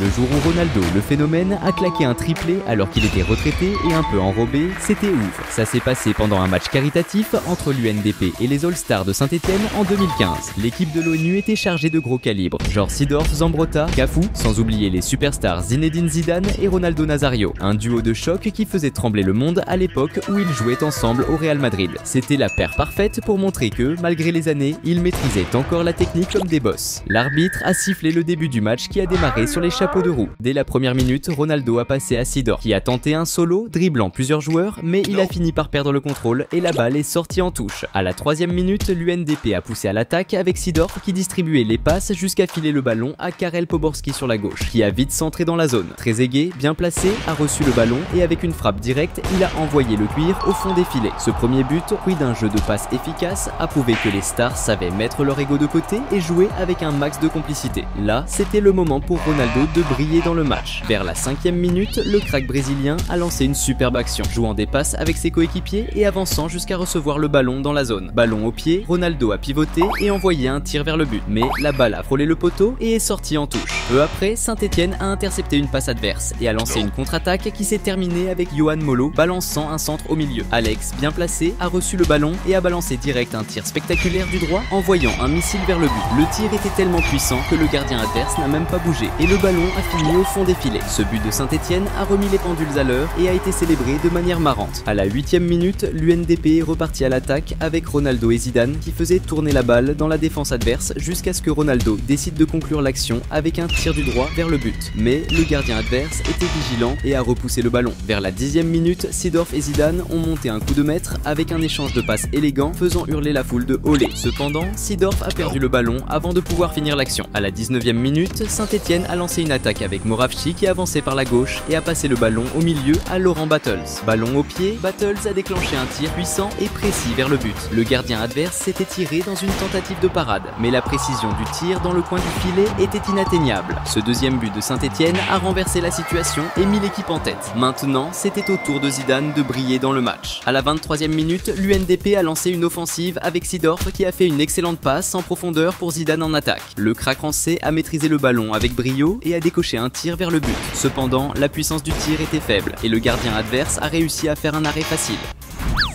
Le jour où Ronaldo, le phénomène, a claqué un triplé alors qu'il était retraité et un peu enrobé, c'était ouf. Ça s'est passé pendant un match caritatif entre l'UNDP et les All-Stars de Saint-Etienne en 2015. L'équipe de l'ONU était chargée de gros calibres, genre Seedorf, Zambrotta, Cafu, sans oublier les superstars Zinedine Zidane et Ronaldo Nazario. Un duo de choc qui faisait trembler le monde à l'époque où ils jouaient ensemble au Real Madrid. C'était la paire parfaite pour montrer que, malgré les années, ils maîtrisaient encore la technique comme des boss. L'arbitre a sifflé le début du match qui a démarré sur les chapeaux de roue. Dès la première minute, Ronaldo a passé à Seedorf qui a tenté un solo, dribblant plusieurs joueurs, mais il a fini par perdre le contrôle et la balle est sortie en touche. À la troisième minute, l'UNDP a poussé à l'attaque avec Seedorf qui distribuait les passes jusqu'à filer le ballon à Karel Poborski sur la gauche, qui a vite centré dans la zone. Trezeguet, bien placé, a reçu le ballon et avec une frappe directe, il a envoyé le cuir au fond des filets. Ce premier but, fruit d'un jeu de passes efficace, a prouvé que les stars savaient mettre leur ego de côté et jouer avec un max de complicité. Là, c'était le moment pour Ronaldo de briller dans le match. Vers la 5e minute, le crack brésilien a lancé une superbe action, jouant des passes avec ses coéquipiers et avançant jusqu'à recevoir le ballon dans la zone. Ballon au pied, Ronaldo a pivoté et envoyé un tir vers le but, mais la balle a frôlé le poteau et est sortie en touche. Peu après, Saint-Etienne a intercepté une passe adverse et a lancé une contre-attaque qui s'est terminée avec Yohan Molo balançant un centre au milieu. Alex, bien placé, a reçu le ballon et a balancé direct un tir spectaculaire du droit, envoyant un missile vers le but. Le tir était tellement puissant que le gardien adverse n'a même pas bougé et le ballon a fini au fond des filets. Ce but de Saint-Etienne a remis les pendules à l'heure et a été célébré de manière marrante. À la 8e minute, l'UNDP est reparti à l'attaque avec Ronaldo et Zidane qui faisaient tourner la balle dans la défense adverse jusqu'à ce que Ronaldo décide de conclure l'action avec un tir du droit vers le but. Mais le gardien adverse était vigilant et a repoussé le ballon. Vers la 10e minute, Seedorf et Zidane ont monté un coup de maître avec un échange de passes élégant faisant hurler la foule de olé. Cependant, Seedorf a perdu le ballon avant de pouvoir finir l'action. À la 19e minute, Saint-Etienne a lancé une attaque avec Moravci qui avançait par la gauche et a passé le ballon au milieu à Laurent Battles. Ballon au pied, Battles a déclenché un tir puissant et précis vers le but. Le gardien adverse s'était tiré dans une tentative de parade, mais la précision du tir dans le coin du filet était inatteignable. Ce deuxième but de Saint-Etienne a renversé la situation et mis l'équipe en tête. Maintenant, c'était au tour de Zidane de briller dans le match. À la 23e minute, l'UNDP a lancé une offensive avec Seedorf qui a fait une excellente passe en profondeur pour Zidane en attaque. Le crack français a maîtrisé le ballon avec brio et a décoché un tir vers le but. Cependant, la puissance du tir était faible et le gardien adverse a réussi à faire un arrêt facile.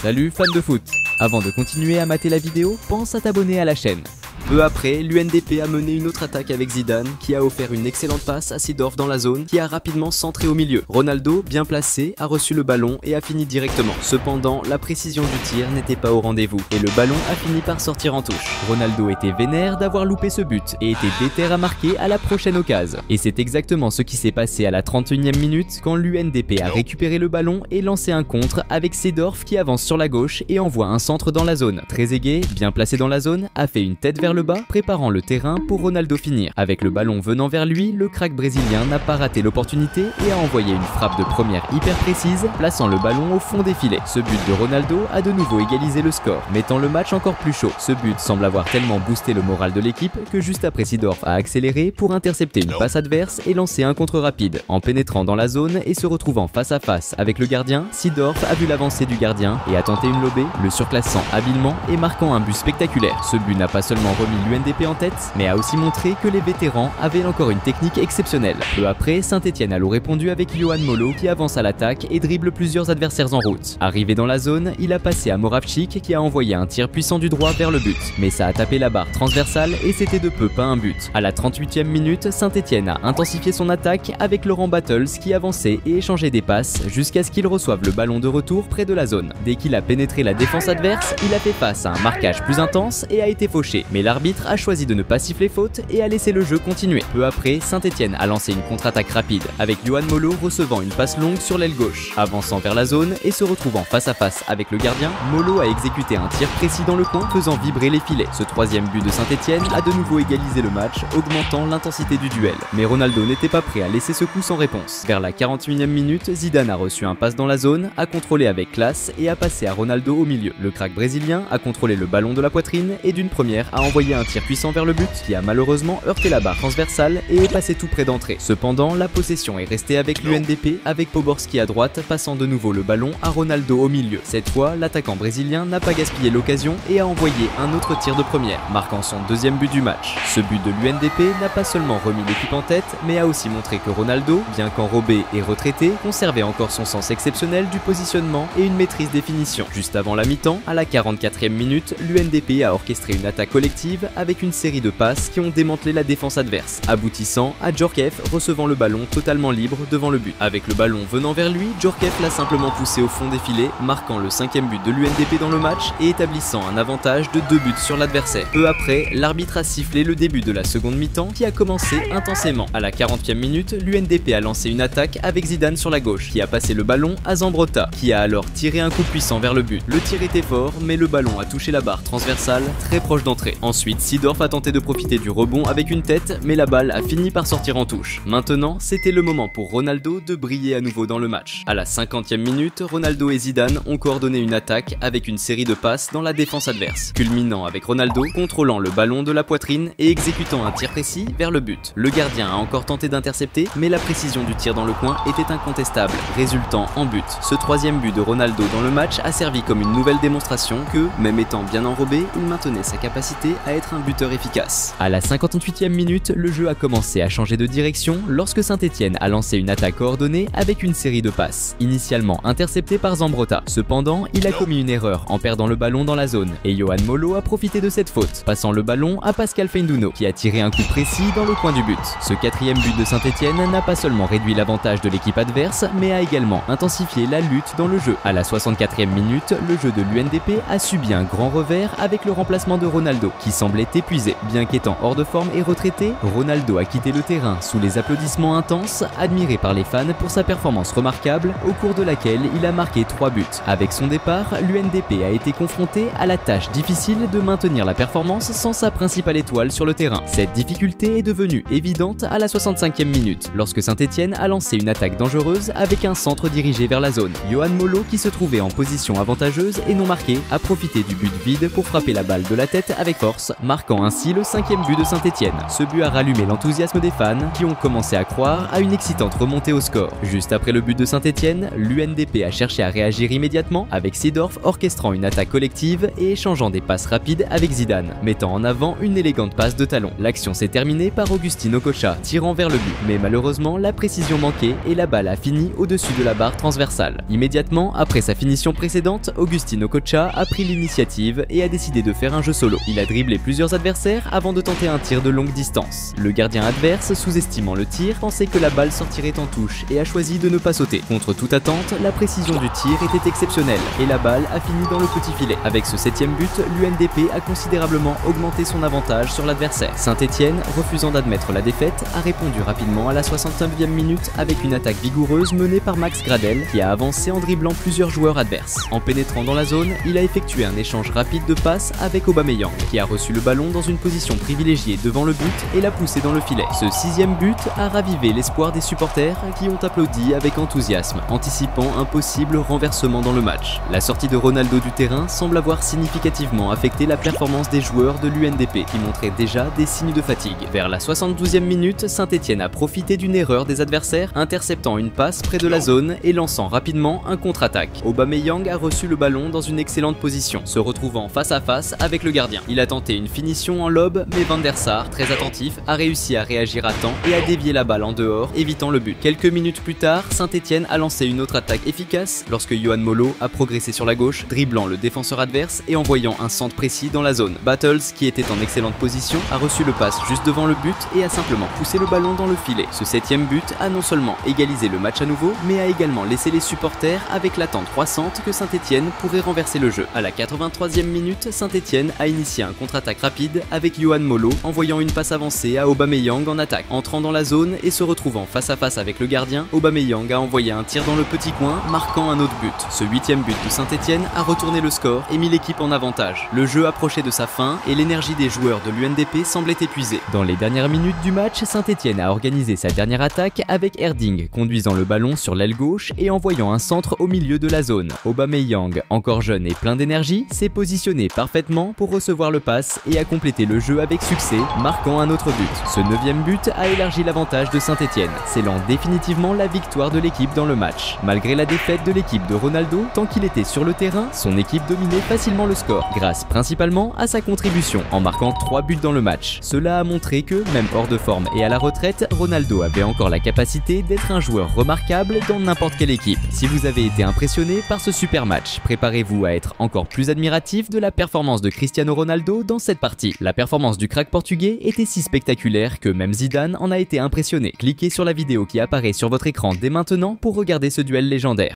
Salut fans de foot! Avant de continuer à mater la vidéo, pense à t'abonner à la chaîne. Peu après, l'UNDP a mené une autre attaque avec Zidane qui a offert une excellente passe à Seedorf dans la zone qui a rapidement centré au milieu. Ronaldo, bien placé, a reçu le ballon et a fini directement. Cependant, la précision du tir n'était pas au rendez-vous et le ballon a fini par sortir en touche. Ronaldo était vénère d'avoir loupé ce but et était déter à marquer à la prochaine occasion. Et c'est exactement ce qui s'est passé à la 31e minute quand l'UNDP a récupéré le ballon et lancé un contre avec Seedorf qui avance sur la gauche et envoie un centre dans la zone. Trezeguet, bien placé dans la zone, a fait une tête vers le bas, préparant le terrain pour Ronaldo finir. Avec le ballon venant vers lui, le crack brésilien n'a pas raté l'opportunité et a envoyé une frappe de première hyper précise, plaçant le ballon au fond des filets. Ce but de Ronaldo a de nouveau égalisé le score, mettant le match encore plus chaud. Ce but semble avoir tellement boosté le moral de l'équipe que juste après Seedorf a accéléré pour intercepter une passe adverse et lancer un contre rapide. En pénétrant dans la zone et se retrouvant face à face avec le gardien, Seedorf a vu l'avancée du gardien et a tenté une lobée, le surclassant habilement et marquant un but spectaculaire. Ce but n'a pas seulement remis l'UNDP en tête, mais a aussi montré que les vétérans avaient encore une technique exceptionnelle. Peu après, Saint-Etienne a l'eau répondu avec Yohan Molo qui avance à l'attaque et dribble plusieurs adversaires en route. Arrivé dans la zone, il a passé à Moravcik qui a envoyé un tir puissant du droit vers le but, mais ça a tapé la barre transversale et c'était de peu pas un but. À la 38e minute, Saint-Etienne a intensifié son attaque avec Laurent Battles qui avançait et échangeait des passes jusqu'à ce qu'il reçoive le ballon de retour près de la zone. Dès qu'il a pénétré la défense adverse, il a fait face à un marquage plus intense et a été fauché, mais l'arbitre a choisi de ne pas siffler faute et a laissé le jeu continuer. Peu après, Saint-Etienne a lancé une contre-attaque rapide, avec Yohan Molo recevant une passe longue sur l'aile gauche. Avançant vers la zone et se retrouvant face à face avec le gardien, Molo a exécuté un tir précis dans le coin, faisant vibrer les filets. Ce troisième but de Saint-Etienne a de nouveau égalisé le match, augmentant l'intensité du duel. Mais Ronaldo n'était pas prêt à laisser ce coup sans réponse. Vers la 41e minute, Zidane a reçu un passe dans la zone, a contrôlé avec classe et a passé à Ronaldo au milieu. Le crack brésilien a contrôlé le ballon de la poitrine et d'une première a envoyé envoyé un tir puissant vers le but qui a malheureusement heurté la barre transversale et est passé tout près d'entrée. Cependant, la possession est restée avec l'UNDP, avec Poborski à droite passant de nouveau le ballon à Ronaldo au milieu. Cette fois, l'attaquant brésilien n'a pas gaspillé l'occasion et a envoyé un autre tir de première, marquant son deuxième but du match. Ce but de l'UNDP n'a pas seulement remis l'équipe en tête, mais a aussi montré que Ronaldo, bien qu'enrobé et retraité, conservait encore son sens exceptionnel du positionnement et une maîtrise des finitions. Juste avant la mi-temps, à la 44e minute, l'UNDP a orchestré une attaque collective avec une série de passes qui ont démantelé la défense adverse, aboutissant à Djorkaeff recevant le ballon totalement libre devant le but. Avec le ballon venant vers lui, Djorkaeff l'a simplement poussé au fond des filets, marquant le 5e but de l'UNDP dans le match et établissant un avantage de 2 buts sur l'adversaire. Peu après, l'arbitre a sifflé le début de la seconde mi-temps qui a commencé intensément. À la 40e minute, l'UNDP a lancé une attaque avec Zidane sur la gauche qui a passé le ballon à Zambrotta qui a alors tiré un coup puissant vers le but. Le tir était fort mais le ballon a touché la barre transversale très proche d'entrée. Ensuite, Seedorf a tenté de profiter du rebond avec une tête mais la balle a fini par sortir en touche. Maintenant, c'était le moment pour Ronaldo de briller à nouveau dans le match. À la 50e minute, Ronaldo et Zidane ont coordonné une attaque avec une série de passes dans la défense adverse, culminant avec Ronaldo contrôlant le ballon de la poitrine et exécutant un tir précis vers le but. Le gardien a encore tenté d'intercepter, mais la précision du tir dans le coin était incontestable, résultant en but. Ce troisième but de Ronaldo dans le match a servi comme une nouvelle démonstration que, même étant bien enrobé, il maintenait sa capacité à être un buteur efficace. À la 58e minute, le jeu a commencé à changer de direction lorsque Saint-Etienne a lancé une attaque coordonnée avec une série de passes, initialement interceptée par Zambrotta. Cependant, il a commis une erreur en perdant le ballon dans la zone et Yohan Molo a profité de cette faute, passant le ballon à Pascal Feindouno qui a tiré un coup précis dans le coin du but. Ce quatrième but de Saint-Etienne n'a pas seulement réduit l'avantage de l'équipe adverse, mais a également intensifié la lutte dans le jeu. À la 64e minute, le jeu de l'UNDP a subi un grand revers avec le remplacement de Ronaldo qui semblait épuisé. Bien qu'étant hors de forme et retraité, Ronaldo a quitté le terrain sous les applaudissements intenses, admiré par les fans pour sa performance remarquable au cours de laquelle il a marqué 3 buts. Avec son départ, l'UNDP a été confronté à la tâche difficile de maintenir la performance sans sa principale étoile sur le terrain. Cette difficulté est devenue évidente à la 65e minute, lorsque Saint-Etienne a lancé une attaque dangereuse avec un centre dirigé vers la zone. Yohan Molo, qui se trouvait en position avantageuse et non marqué, a profité du but vide pour frapper la balle de la tête avec force, marquant ainsi le 5e but de Saint-Etienne. Ce but a rallumé l'enthousiasme des fans qui ont commencé à croire à une excitante remontée au score. Juste après le but de Saint-Etienne, l'UNDP a cherché à réagir immédiatement avec Seedorf orchestrant une attaque collective et échangeant des passes rapides avec Zidane, mettant en avant une élégante passe de talon. L'action s'est terminée par Augustin Okocha tirant vers le but, mais malheureusement la précision manquait et la balle a fini au-dessus de la barre transversale. Immédiatement après sa finition précédente, Augustin Okocha a pris l'initiative et a décidé de faire un jeu solo. Il a dribblé plusieurs adversaires avant de tenter un tir de longue distance. Le gardien adverse, sous-estimant le tir, pensait que la balle sortirait en touche et a choisi de ne pas sauter. Contre toute attente, la précision du tir était exceptionnelle et la balle a fini dans le petit filet. Avec ce 7e but, l'UNDP a considérablement augmenté son avantage sur l'adversaire. Saint-Etienne, refusant d'admettre la défaite, a répondu rapidement à la 69e minute avec une attaque vigoureuse menée par Max Gradel qui a avancé en dribblant plusieurs joueurs adverses. En pénétrant dans la zone, il a effectué un échange rapide de passes avec Aubameyang qui a reçu le ballon dans une position privilégiée devant le but et l'a poussé dans le filet. Ce 6e but a ravivé l'espoir des supporters qui ont applaudi avec enthousiasme, anticipant un possible renversement dans le match. La sortie de Ronaldo du terrain semble avoir significativement affecté la performance des joueurs de l'UNDP qui montraient déjà des signes de fatigue. Vers la 72e minute, Saint-Etienne a profité d'une erreur des adversaires, interceptant une passe près de la zone et lançant rapidement un contre-attaque. Aubameyang a reçu le ballon dans une excellente position, se retrouvant face à face avec le gardien. Il a tenté une finition en lob, mais Van der Sar, très attentif, a réussi à réagir à temps et a dévié la balle en dehors, évitant le but. Quelques minutes plus tard, Saint-Etienne a lancé une autre attaque efficace lorsque Yohan Molo a progressé sur la gauche, dribblant le défenseur adverse et envoyant un centre précis dans la zone. Battles, qui était en excellente position, a reçu le pass juste devant le but et a simplement poussé le ballon dans le filet. Ce 7e but a non seulement égalisé le match à nouveau, mais a également laissé les supporters avec l'attente croissante que Saint-Etienne pourrait renverser le jeu. À la 83e minute, Saint-Etienne a initié un contre-attaque rapide avec Yohan Molo envoyant une passe avancée à Aubameyang en attaque. Entrant dans la zone et se retrouvant face à face avec le gardien, Aubameyang a envoyé un tir dans le petit coin, marquant un autre but. Ce 8e but de Saint-Etienne a retourné le score et mis l'équipe en avantage. Le jeu approchait de sa fin et l'énergie des joueurs de l'UNDP semblait épuisée. Dans les dernières minutes du match, Saint-Etienne a organisé sa dernière attaque avec Erding, conduisant le ballon sur l'aile gauche et envoyant un centre au milieu de la zone. Aubameyang, encore jeune et plein d'énergie, s'est positionné parfaitement pour recevoir le pass passe et a complété le jeu avec succès, marquant un autre but. Ce 9e but a élargi l'avantage de Saint-Étienne, scellant définitivement la victoire de l'équipe dans le match. Malgré la défaite de l'équipe de Ronaldo, tant qu'il était sur le terrain, son équipe dominait facilement le score, grâce principalement à sa contribution en marquant 3 buts dans le match. Cela a montré que, même hors de forme et à la retraite, Ronaldo avait encore la capacité d'être un joueur remarquable dans n'importe quelle équipe. Si vous avez été impressionné par ce super match, préparez-vous à être encore plus admiratif de la performance de Cristiano Ronaldo dans cette partie. La performance du crack portugais était si spectaculaire que même Zidane en a été impressionné. Cliquez sur la vidéo qui apparaît sur votre écran dès maintenant pour regarder ce duel légendaire.